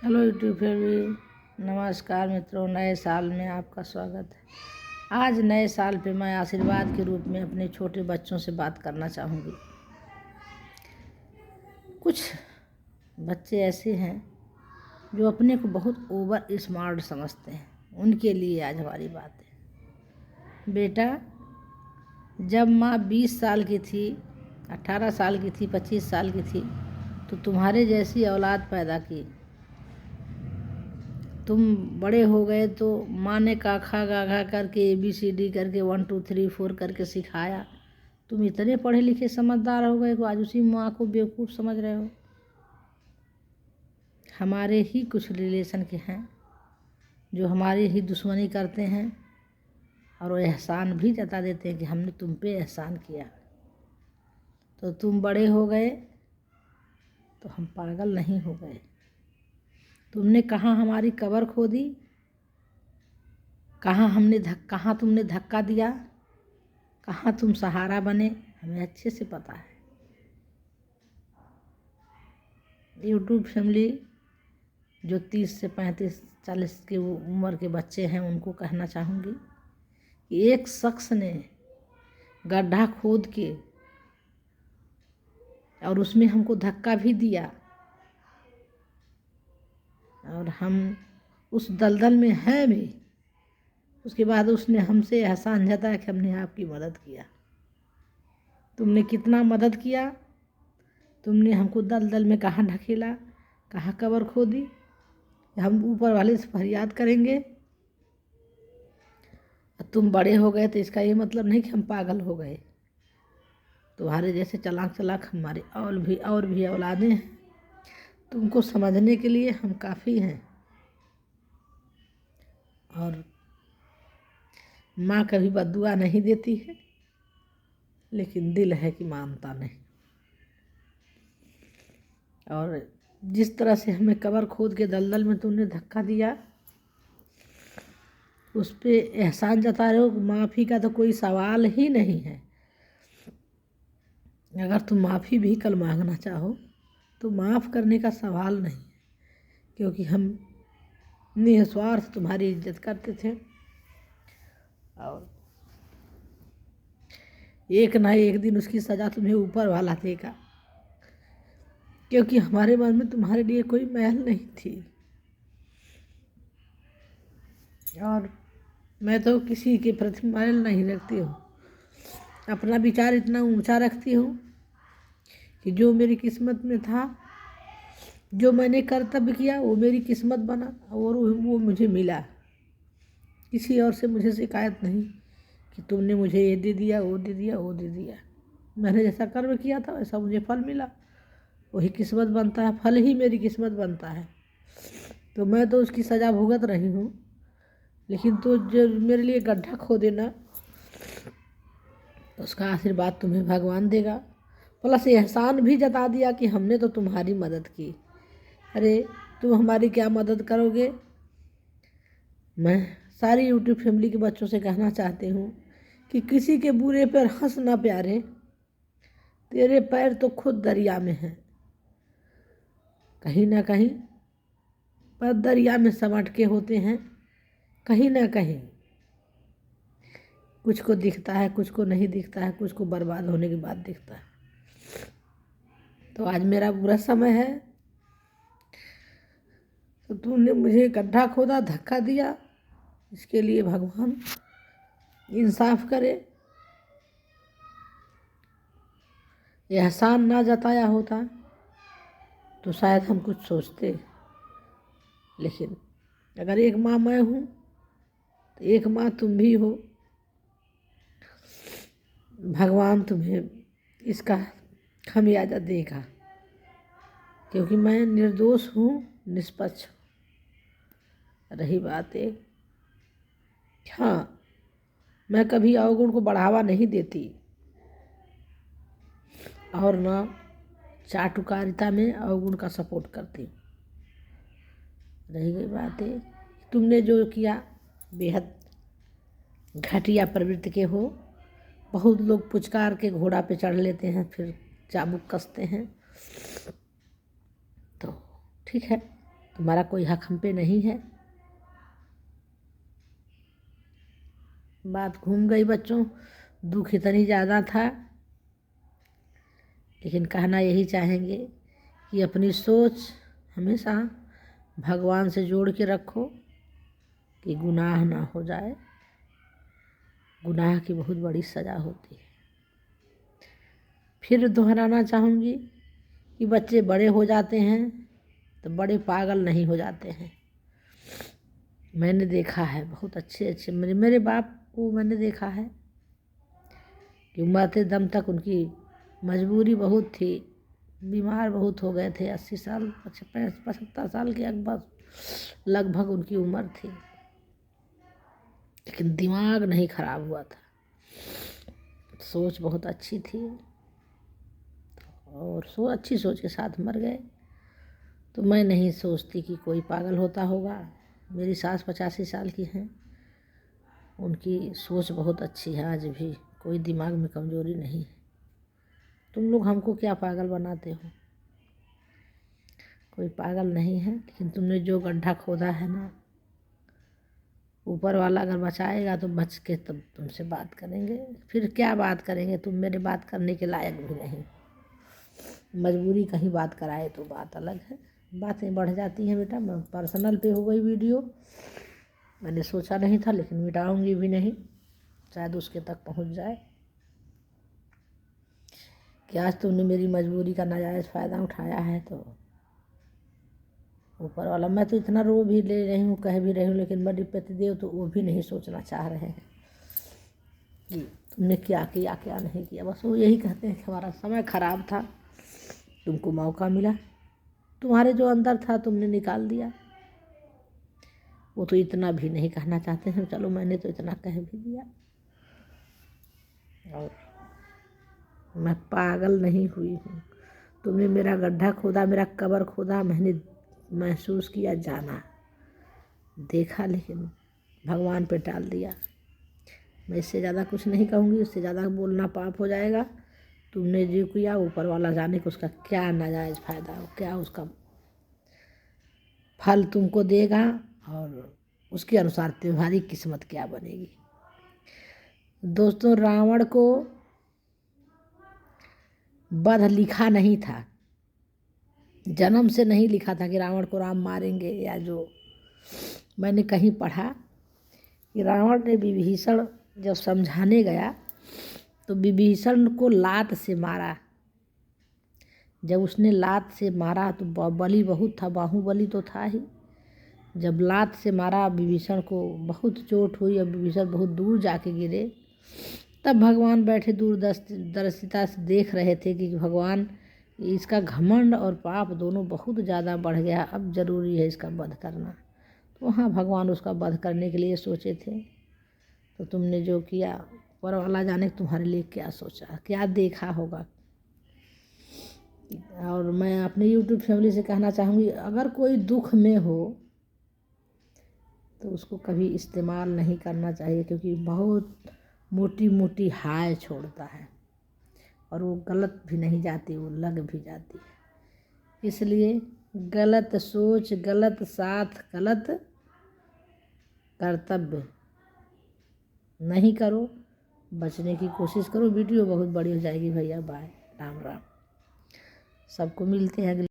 Hello YouTube family, नमस्कार मित्रों। नए साल में आपका स्वागत है। आज नए साल पे मैं आशीर्वाद के रूप में अपने छोटे बच्चों से बात करना चाहूँगी। कुछ बच्चे ऐसे हैं जो अपने को बहुत ओवर स्मार्ट समझते हैं। उनके लिए आज हमारी बात है। बेटा, जब माँ 20 साल की थी, 18 साल की थी, 25 साल की थी, तो तुम्हारे जैसी औलाद पैदा की। तुम बड़े हो गए तो माँ ने काखा गाघा करके ABCD करके 1 2 3 4 करके सिखाया। तुम इतने पढ़े लिखे समझदार हो गए कि आज उसी माँ को बेवकूफ़ समझ रहे हो। हमारे ही कुछ रिलेशन के हैं जो हमारी ही दुश्मनी करते हैं और वो एहसान भी जता देते हैं कि हमने तुम पे एहसान किया। तो तुम बड़े हो गए तो हम पागल नहीं हो गए। तुमने कहाँ हमारी कब्र खोदी, कहाँ तुमने धक्का दिया, कहाँ तुम सहारा बने, हमें अच्छे से पता है। यूट्यूब फैमिली जो 30 से 35 40 की उम्र के बच्चे हैं, उनको कहना चाहूँगी कि एक शख्स ने गड्ढा खोद के और उसमें हमको धक्का भी दिया और हम उस दलदल में हैं भी। उसके बाद उसने हमसे एहसान जताया कि हमने आपकी मदद किया। तुमने कितना मदद किया, तुमने हमको दलदल में कहाँ ढकेला, कहाँ कब्र खोदी। हम ऊपर वाले से फरियाद करेंगे। तुम बड़े हो गए तो इसका ये मतलब नहीं कि हम पागल हो गए। तुम्हारे जैसे चलाक चलाक हमारे और भी औलादें हैं। तुमको समझने के लिए हम काफ़ी हैं। और माँ कभी बद्दुआ नहीं देती है, लेकिन दिल है कि मानता नहीं। और जिस तरह से हमें कब्र खोद के दलदल में तुमने धक्का दिया, उस पर एहसान जता रहे हो। माफ़ी का तो कोई सवाल ही नहीं है। अगर तुम माफ़ी भी कल मांगना चाहो तो माफ़ करने का सवाल नहीं है, क्योंकि हम निस्वार्थ तुम्हारी इज्जत करते थे। और एक ना एक दिन उसकी सज़ा तुम्हें ऊपर वाला देगा, क्योंकि हमारे मन में तुम्हारे लिए कोई मैल नहीं थी। और मैं तो किसी के प्रति मैल नहीं रखती हूँ। अपना विचार इतना ऊंचा रखती हूँ कि जो मेरी किस्मत में था, जो मैंने कर्तव्य किया, वो मेरी किस्मत बना और वो मुझे मिला। किसी और से मुझे शिकायत नहीं कि तुमने मुझे ये दे दिया, वो दे दिया, वो दे दिया। मैंने जैसा कर्म किया था वैसा मुझे फल मिला। वही किस्मत बनता है, फल ही मेरी किस्मत बनता है। तो मैं तो उसकी सज़ा भुगत रही हूँ। लेकिन तो जो मेरे लिए गड्ढा खोदे ना, तो उसका आशीर्वाद तुम्हें भगवान देगा। प्लस एहसान भी जता दिया कि हमने तो तुम्हारी मदद की। अरे तुम हमारी क्या मदद करोगे। मैं सारी यूट्यूब फैमिली के बच्चों से कहना चाहती हूँ कि किसी के बुरे पर हंस ना प्यारे। तेरे पैर तो खुद दरिया में हैं, कहीं ना कहीं पर दरिया में समट के होते हैं। कहीं ना कहीं कुछ को दिखता है, कुछ को नहीं दिखता है, कुछ को बर्बाद होने के बाद दिखता है। तो आज मेरा बुरा समय है, तो तूने मुझे गड्ढा खोदा, धक्का दिया। इसके लिए भगवान इंसाफ करे। एहसान ना जताया होता तो शायद हम कुछ सोचते। लेकिन अगर एक माँ मैं हूँ तो एक माँ तुम भी हो। भगवान तुम्हें इसका खमियाजा देगा, क्योंकि मैं निर्दोष हूँ, निष्पक्ष हूँ। रही बात एक, हाँ, मैं कभी अवगुण को बढ़ावा नहीं देती और न चाटुकारिता में अवगुण का सपोर्ट करती हूँ। रही गई बात है, तुमने जो किया बेहद घटिया प्रवृत्ति के हो। बहुत लोग पुचकार के घोड़ा पे चढ़ लेते हैं, फिर चाबुक कसते हैं। तो ठीक है, तुम्हारा कोई हक हम पे नहीं है। बात घूम गई बच्चों, दुख इतनी ज़्यादा था, लेकिन कहना यही चाहेंगे कि अपनी सोच हमेशा भगवान से जोड़ के रखो कि गुनाह ना हो जाए। गुनाह की बहुत बड़ी सज़ा होती है। फिर दोहराना चाहूँगी कि बच्चे बड़े हो जाते हैं तो बड़े पागल नहीं हो जाते हैं। मैंने देखा है बहुत अच्छे मेरे बाप को मैंने देखा है कि मरते दम तक उनकी मजबूरी बहुत थी, बीमार बहुत हो गए थे। 80 साल 75 साल के लगभग उनकी उम्र थी, लेकिन दिमाग नहीं खराब हुआ था, सोच बहुत अच्छी थी और अच्छी सोच के साथ मर गए। तो मैं नहीं सोचती कि कोई पागल होता होगा। मेरी सास 85 साल की हैं, उनकी सोच बहुत अच्छी है, आज भी कोई दिमाग में कमजोरी नहीं है। तुम लोग हमको क्या पागल बनाते हो? कोई पागल नहीं है, लेकिन तुमने जो गड्ढा खोदा है ना, ऊपर वाला अगर बचाएगा तो बच के तब तुमसे बात करेंगे। फिर क्या बात करेंगे? तुम मेरे बात करने के लायक भी नहीं। मजबूरी कहीं बात कराए तो बात अलग है, बातें बढ़ जाती हैं बेटा। मैं पर्सनल पे हो गई वीडियो, मैंने सोचा नहीं था, लेकिन मिटाऊंगी भी नहीं, शायद उसके तक पहुंच जाए कि आज तुमने मेरी मजबूरी का नाजायज़ फ़ायदा उठाया है। तो ऊपर वाला, मैं तो इतना रो भी ले रही हूँ, कह भी रही हूँ, लेकिन बड़ी पतिदेव तो वो भी नहीं सोचना चाह रहे हैं कि तुमने क्या किया क्या नहीं किया। बस वो यही कहते हैं कि हमारा समय ख़राब था, तुमको मौका मिला, तुम्हारे जो अंदर था तुमने निकाल दिया। वो तो इतना भी नहीं कहना चाहते हैं। चलो मैंने तो इतना कह भी दिया, और मैं पागल नहीं हुई हूँ। तुमने मेरा गड्ढा खोदा, मेरा कब्र खोदा, मैंने महसूस किया, जाना, देखा, लेकिन भगवान पे टाल दिया। मैं इससे ज़्यादा कुछ नहीं कहूँगी, उससे ज़्यादा बोलना पाप हो जाएगा। तुमने जो किया ऊपर वाला जाने को उसका क्या नाजायज़ फ़ायदा हो, क्या उसका फल तुमको देगा और उसके अनुसार तुम्हारी किस्मत क्या बनेगी। दोस्तों, रावण को वध लिखा नहीं था, जन्म से नहीं लिखा था कि रावण को राम मारेंगे। या जो मैंने कहीं पढ़ा कि रावण ने विभीषण जब समझाने गया तो विभीषण को लात से मारा। जब उसने लात से मारा तो बलि बहुत था, बाहुबली तो था ही। जब लात से मारा विभीषण को, बहुत चोट हुई और विभीषण बहुत दूर जाके गिरे। तब भगवान बैठे दूरदर्शिता से देख रहे थे कि भगवान इसका घमंड और पाप दोनों बहुत ज़्यादा बढ़ गया, अब ज़रूरी है इसका वध करना। तो वहाँ भगवान उसका वध करने के लिए सोचे थे। तो तुमने जो किया, ऊपर वाला जाने तुम्हारे लिए क्या सोचा, क्या देखा होगा। और मैं अपने यूट्यूब फैमिली से कहना चाहूँगी, अगर कोई दुख में हो तो उसको कभी इस्तेमाल नहीं करना चाहिए, क्योंकि बहुत मोटी मोटी हाय छोड़ता है और वो गलत भी नहीं जाती, वो लग भी जाती है। इसलिए गलत सोच, गलत साथ, गलत कर्तव्य नहीं करो, बचने की कोशिश करो। वीडियो बहुत बड़ी हो जाएगी भैया, बाय, राम राम। सबको मिलते हैं अगले